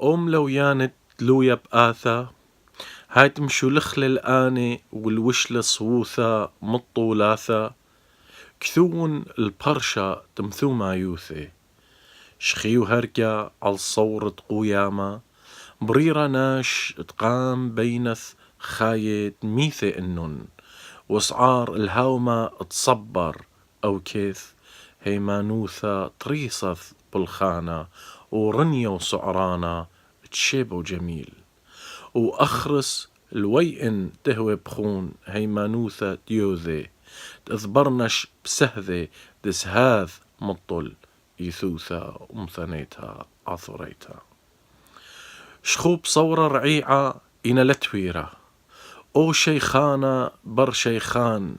أم لو يانت لويا بآثا هاي تمشو لخل الآني والوشلة صوثا مطولاثا كثون البرشا تمثو ما يوثي شخيو هركا على صورة قوياما بريرا ناش تقام بينث خايت ميثي إنن وسعار الهاوما تصبر أو كيث هيمانوثا طريصث بالخانة ورنيا وسعرانا تشيبو جميل وأخرس الويئن تهوي بخون هيمانوثا ديوذي تذبرنش بسهذي دسهاذ مطل يثوثا ومثنيتها عثريتها شخوب صورة رعيعة إنا لتويرة أو شيخانة بر شيخان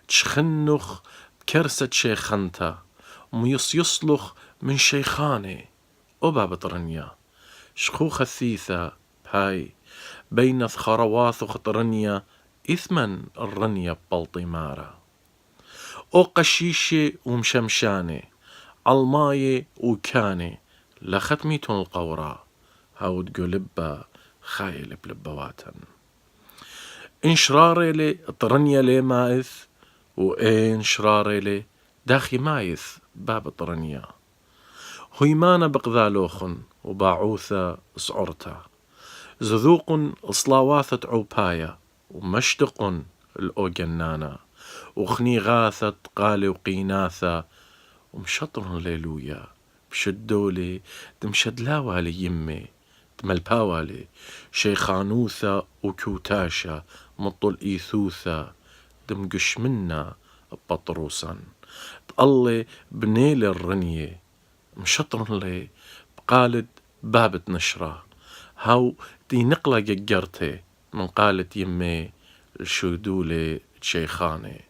تشخنخ بكرسة شيخانتا يصلخ من شيخاني أبا بطرنيا شخوخ الثيثة بهاي بين خرواث وخطرنيا إثمن الرنيا ببلطيمارة أو قشيشي ومشمشاني عالماي وكاني لختميتون القورة هاود قلبا خايل بلبواتن إن شراري لي طرنيا لي مايث وإن شراري لي داخي مايث باب طرنيا هيمانا بقذالوخن وباعوثا سعرتا زذوق صلاواثة عوبايا ومشتق الأوجنانا وخنيغاثة قالي وقيناثا ومشطر ليلويا بشدولي تمشدلاوالي يمي تملباوالي شيخانوثا وكوتاشا مطل إيثوثا دمقش منا بطروسا تقلي بنيل الرنية مشطر لي بقالد بابت نشرة هاو دي نقلة ججرتي من قالت يمي الشدولي شيخاني